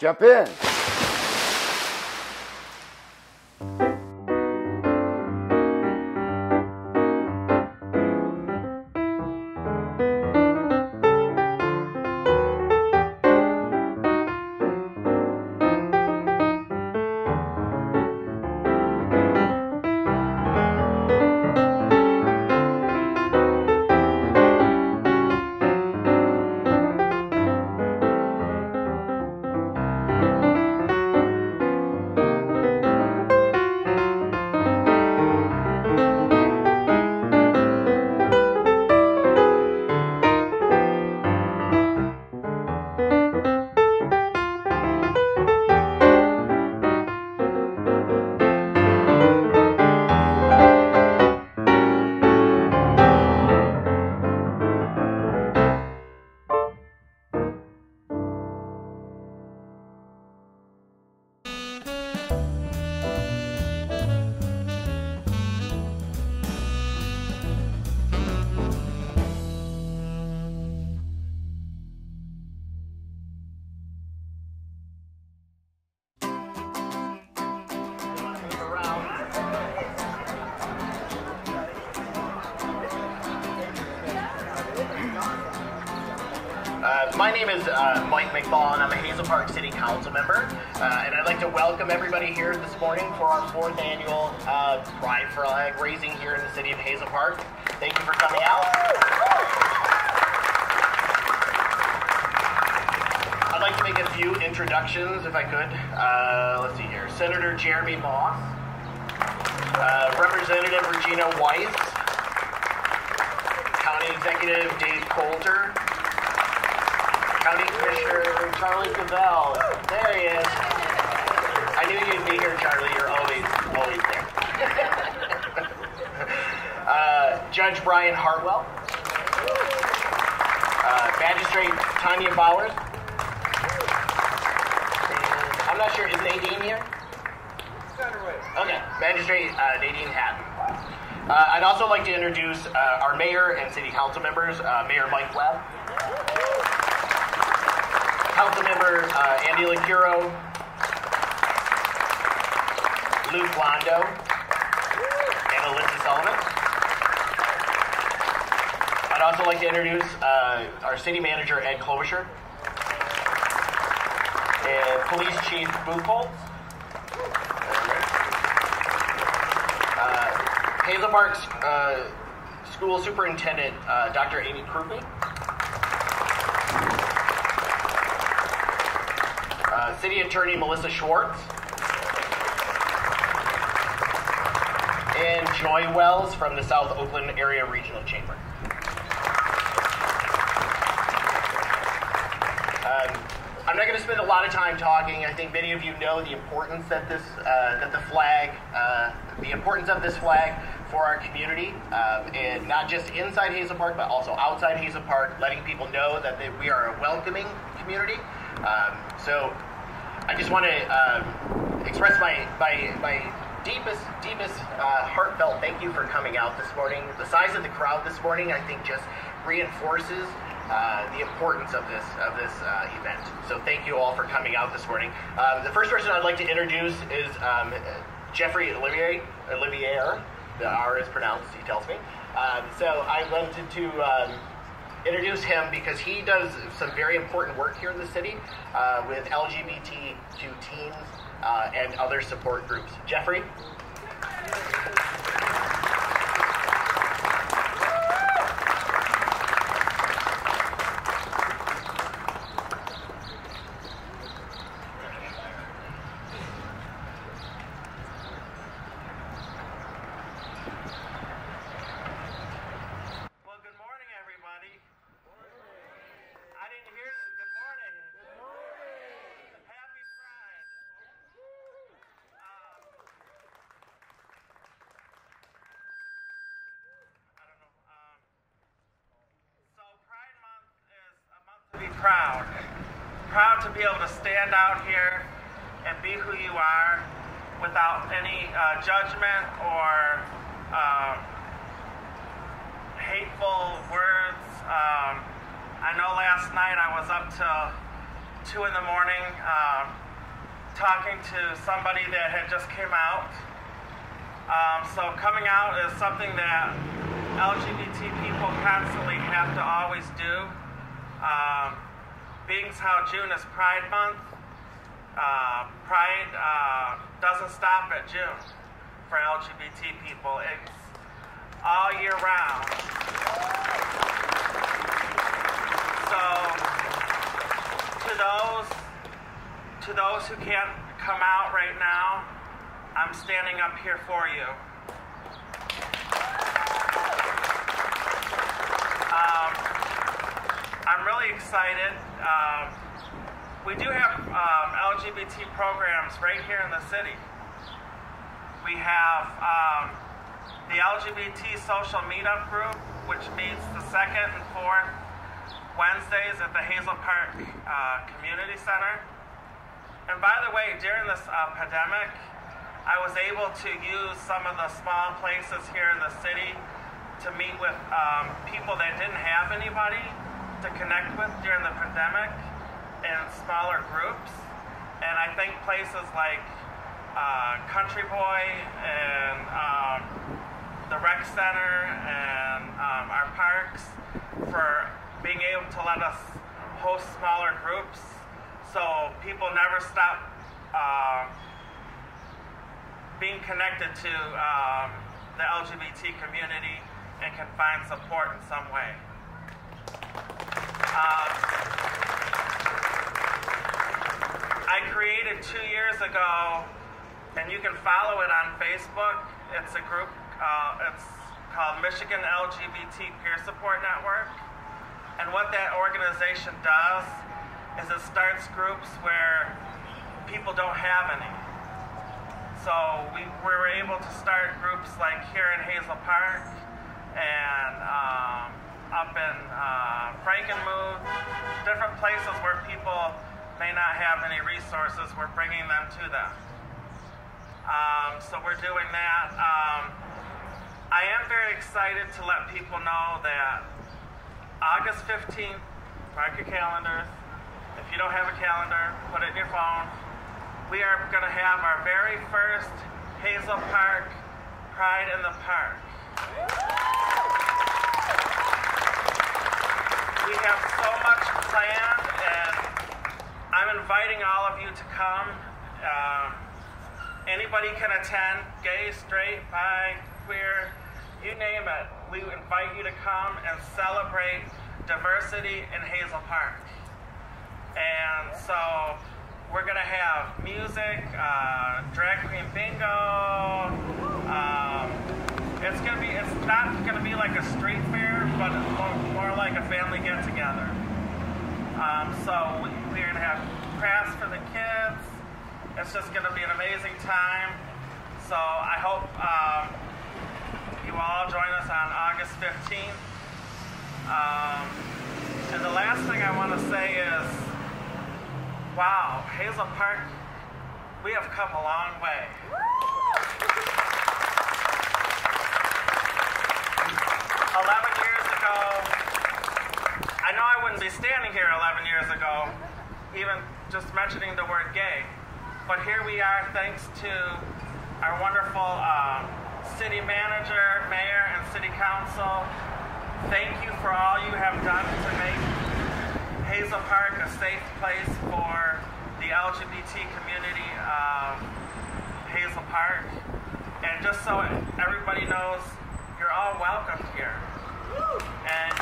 Jump in. My name is Mike McFall, and I'm a Hazel Park City Council member, and I'd like to welcome everybody here this morning for our 4th annual Pride Flag raising here in the city of Hazel Park. Thank you for coming out. I'd like to make a few introductions, if I could. Let's see here. Senator Jeremy Moss, Representative Regina Weiss, County Executive Dave Coulter, County Commissioner Charlie Cavell. There he is. I knew you'd be here, Charlie. You're always there. Judge Brian Hartwell. Magistrate Tanya Bowers. I'm not sure, is Nadine here? Okay, Magistrate Nadine Hatton. I'd also like to introduce our mayor and city council members, Mayor Mike Webb. Councilmember Andy Lacuro, Luke Londo, and Alyssa Sullivan. I'd also like to introduce our city manager, Ed Klobuchar, and Police Chief Buchholz, Hazel Park's School Superintendent, Dr. Amy Krupe, City Attorney Melissa Schwartz, and Joy Wells from the South Oakland Area Regional Chamber. I'm not going to spend a lot of time talking. I think many of you know the importance that the importance of this flag for our community, and not just inside Hazel Park, but also outside Hazel Park, letting people know that we are a welcoming community. So I just want to express my deepest heartfelt thank you for coming out this morning. The size of the crowd this morning, I think, just reinforces the importance of this event. So thank you all for coming out this morning. The first person I'd like to introduce is Jeffrey Olivier. The R is pronounced, he tells me. So I wanted to introduce him because he does some very important work here in the city with LGBTQ teens and other support groups. Jeffrey? Proud to be able to stand out here and be who you are without any judgment or hateful words. I know last night I was up till 2 in the morning talking to somebody that had just came out. So coming out is something that LGBT people constantly have to always do. Being how June is Pride Month, Pride doesn't stop at June for LGBT people. It's all year round. So to those who can't come out right now, I'm standing up here for you. I'm really excited. We do have LGBT programs right here in the city. We have the LGBT social meetup group, which meets the 2nd and 4th Wednesdays at the Hazel Park Community Center. And by the way, during this pandemic, I was able to use some of the small places here in the city to meet with people that didn't have anybody to connect with during the pandemic in smaller groups. And I think places like Country Boy and the rec center and our parks for being able to let us host smaller groups so people never stop being connected to the LGBT community and can find support in some way. I created 2 years ago, and you can follow it on Facebook. It's a group, it's called Michigan LGBT Peer Support Network. And what that organization does is it starts groups where people don't have any. So we were able to start groups like here in Hazel Park and up in Frankenmuth, different places where people may not have any resources. We're bringing them to them. So we're doing that. I am very excited to let people know that August 15th, mark your calendars. If you don't have a calendar, put it in your phone. We are going to have our very first Hazel Park Pride in the Park. We have so much planned, and I'm inviting all of you to come. Anybody can attend, gay, straight, bi, queer, you name it. We invite you to come and celebrate diversity in Hazel Park. And so we're going to have music, drag queen bingo. It's not going to be like a street fair, but more like a family get together. So we're going to have crafts for the kids. It's just going to be an amazing time. So I hope you all join us on August 15th. And the last thing I want to say is, wow, Hazel Park, we have come a long way. 11 years ago, I know I wouldn't be standing here 11 years ago, even just mentioning the word gay. But here we are thanks to our wonderful city manager, mayor, and city council. Thank you for all you have done to make Hazel Park a safe place for the LGBT community of Hazel Park. And just so everybody knows, you're all welcome here. And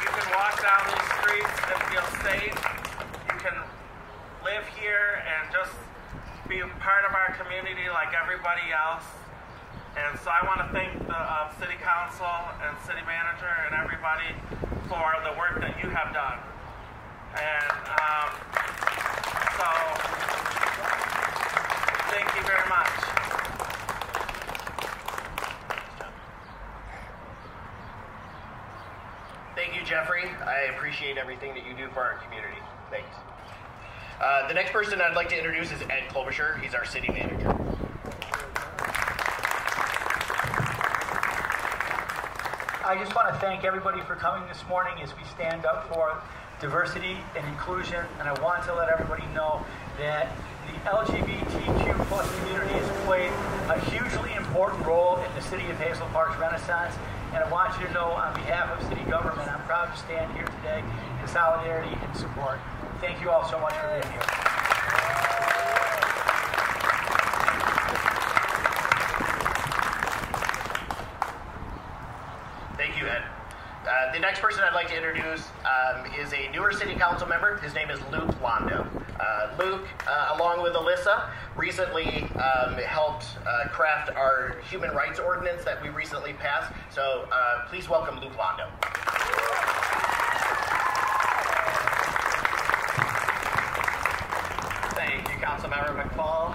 you can walk down these streets and feel safe. You can live here and just be a part of our community like everybody else. And so I want to thank the city council and city manager and everybody for the work that you have done. And so thank you very much. Thank you, Jeffrey. I appreciate everything that you do for our community. Thanks. The next person I'd like to introduce is Ed Klobuchar. He's our city manager. I just want to thank everybody for coming this morning as we stand up for diversity and inclusion, and I want to let everybody know that the LGBTQ plus community has played a hugely important role in the City of Hazel Park's renaissance, and I want you to know on behalf of city government, I'm proud to stand here today in solidarity and support. Thank you all so much for being here. Thank you, Ed. The next person I'd like to introduce is a newer city council member. His name is Luke Londo. Luke, along with Alyssa, recently helped craft our human rights ordinance that we recently passed. So please welcome Luke Londo. Thank you, Councilmember McFall.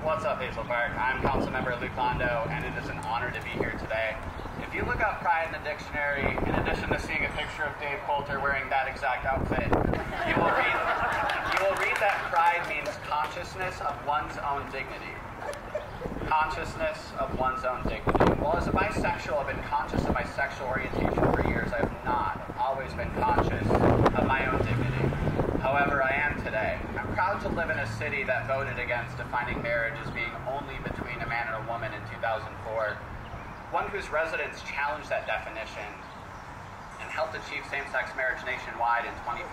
What's up, Hazel Park? I'm Councilmember Luke Londo, and it is an honor to be here today. If you look up pride in the dictionary, in addition to seeing a picture of Dave Coulter wearing that exact outfit, you will read that pride means consciousness of one's own dignity. Consciousness of one's own dignity. Well, as a bisexual, I've been conscious of my sexual orientation for years. I have not always been conscious of my own dignity. However, I am today. I'm proud to live in a city that voted against defining marriage as being only between a man and a woman in 2004. One whose residents challenged that definition and helped achieve same-sex marriage nationwide in 2015.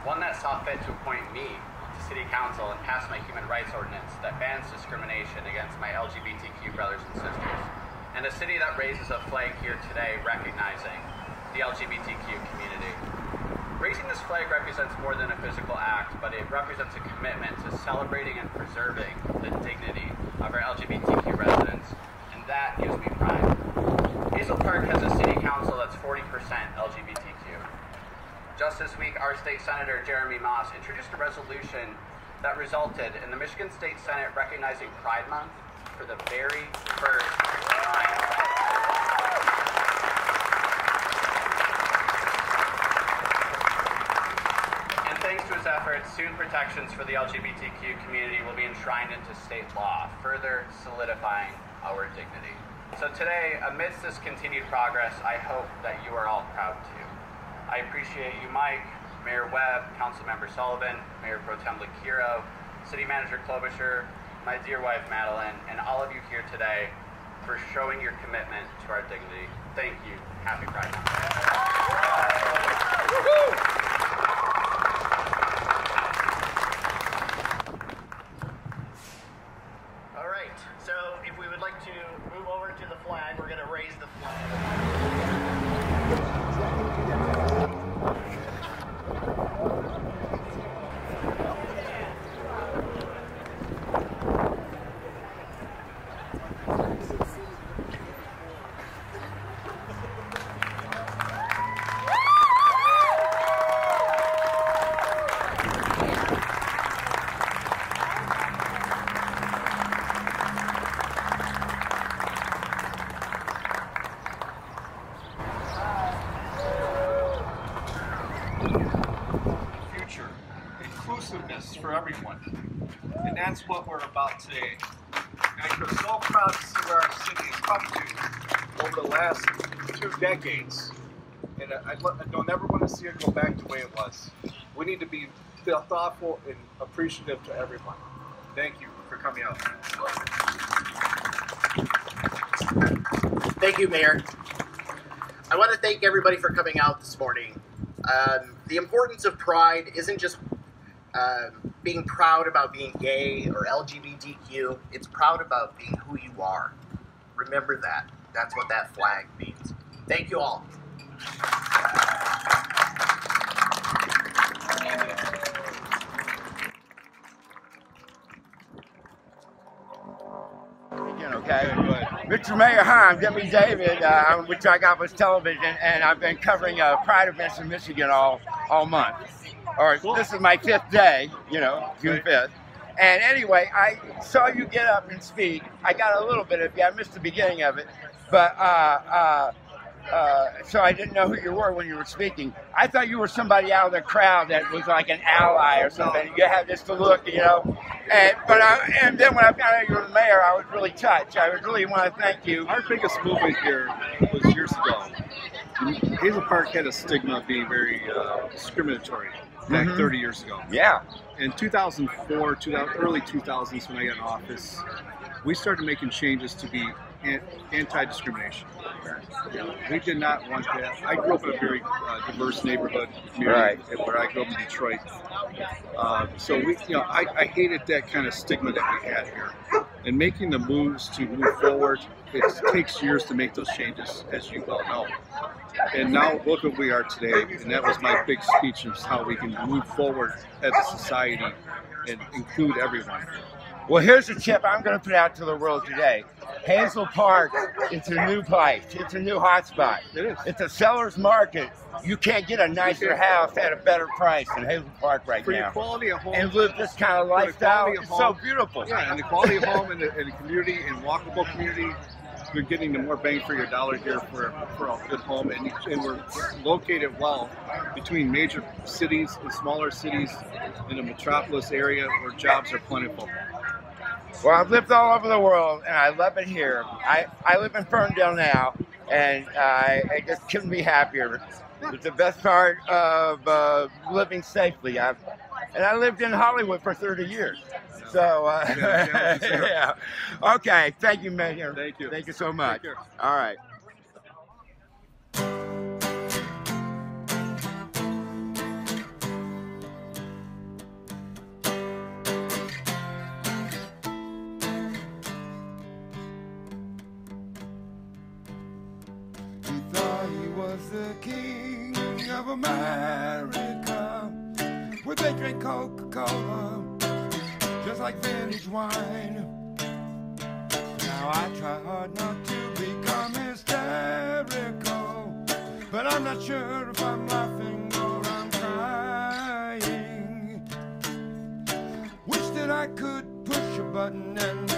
One that saw fit to appoint me to City Council and pass my human rights ordinance that bans discrimination against my LGBTQ brothers and sisters. And a city that raises a flag here today recognizing the LGBTQ community. Raising this flag represents more than a physical act, but it represents a commitment to celebrating and preserving the dignity of our LGBTQ residents. That gives me pride. Hazel Park has a city council that's 40% LGBTQ. Just this week, our state senator, Jeremy Moss, introduced a resolution that resulted in the Michigan State Senate recognizing Pride Month for the very first time. And thanks to his efforts, soon protections for the LGBTQ community will be enshrined into state law, further solidifying our dignity. So today, amidst this continued progress, I hope that you are all proud too. I appreciate you, Mike, Mayor Webb, Councilmember Sullivan, Mayor Pro Tem Lakiro, City Manager Klobuchar, my dear wife Madeline, and all of you here today for showing your commitment to our dignity. Thank you. Happy Pride Month. So if we would like to move over to the flag, we're going to raise the flag. For everyone, and that's what we're about today. And I'm so proud to see where our city has come to over the last 2 decades, and I don't ever want to see it go back to the way it was. We need to be thoughtful and appreciative to everyone. Thank you for coming out. Thank you, Mayor. I want to thank everybody for coming out this morning. The importance of pride isn't just being proud about being gay or LGBTQ. It's proud about being who you are. Remember that. That's what that flag means. Thank you all. Okay. Mr. Mayor, hi, I'm Deputy David. I'm with Trigopolis Television, and I've been covering Pride events in Michigan all month. Or this is my 5th day, June 5th. And anyway, I saw you get up and speak. I got a little bit of you. I missed the beginning of it, but so I didn't know who you were when you were speaking. I thought you were somebody out of the crowd that was like an ally or something. You had just to look, And then when I found out you were the mayor, I was really touched. I would really want to thank you. Our biggest movement here was years ago. Hazel Park had a stigma of being very discriminatory back 30 years ago. Yeah. In 2004, early 2000s, when I got in office, we started making changes to be anti-discrimination. We did not want that. I grew up in a very diverse neighborhood community, where I grew up in Detroit. So I hated that kind of stigma that we had here. And making the moves to move forward, it takes years to make those changes, as you well know. And now look what we are today, and that was my big speech of how we can move forward as a society and include everyone. Well, here's a tip I'm going to put out to the world today. Hazel Park, it's a new place. It's a new hotspot. It is. It's a seller's market. You can't get a nicer house at a better price than Hazel Park right For now. your quality of home. And live this kind of lifestyle. It's so beautiful. Yeah, and the quality of home in the community, and walkable community, you're getting the more bang for your dollar here for a good home. And we're located well between major cities and smaller cities in the metropolis area where jobs are plentiful. Well, I've lived all over the world, and I love it here. I live in Ferndale now, and I just couldn't be happier. It's the best part of living safely. And I lived in Hollywood for 30 years. So, yeah. Okay, thank you, Mayor. Thank you. Thank you so much. Take care. All right. The king of America, where they drink Coca-Cola just like vintage wine. Now I try hard not to become hysterical, but I'm not sure if I'm laughing or I'm crying. Wish that I could push a button and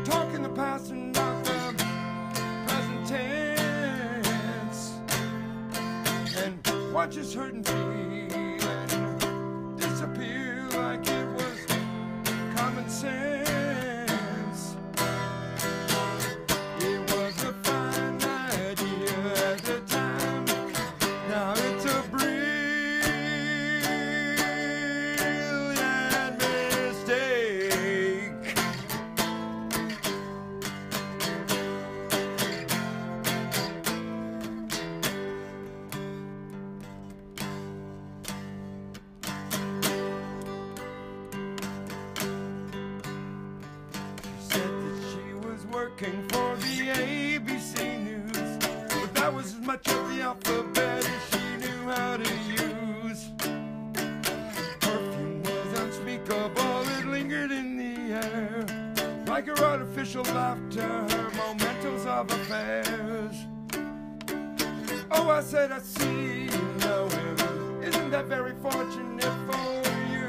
talk in the past and not the present tense. Watch his hurt and feeling disappear like it was common sense. It was a fine idea at the time. Now it's a brilliant mistake. Working for the ABC News, but that was as much of the alphabet as she knew how to use. Perfume was unspeakable, it lingered in the air, like her artificial laughter, her mementos of affairs. Oh, I said, I see you know him, isn't that very fortunate for you?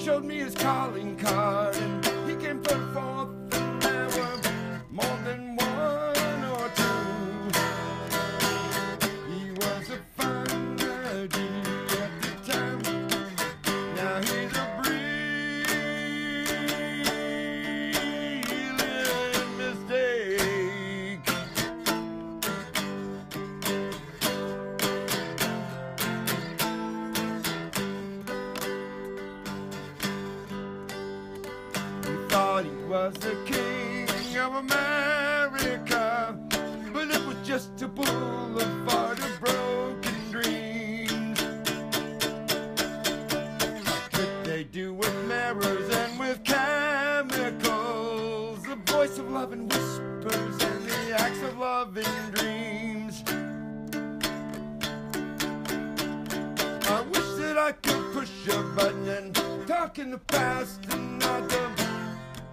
Showed me his calling card, and he came put forth, and there were more than one or two. He was a fine lady at the time. Now he's a brilliant mistake. Thought he was the king of America, but it was just a boulevard of broken dreams. What could they do with mirrors and with chemicals? The voice of love and whispers and the acts of loving dreams. I wish that I could push a button and talk in the past and not the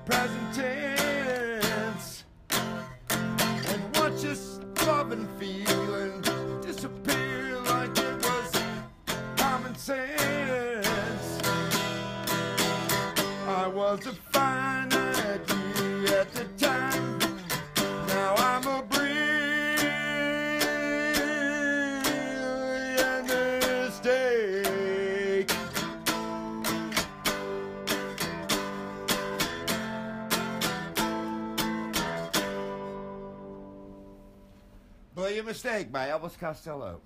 present tense, and watch this love and feeling disappear like it was common sense. I was a fine idea at the time. Now I'm a brilliant mistake. Your Mistake by Elvis Costello.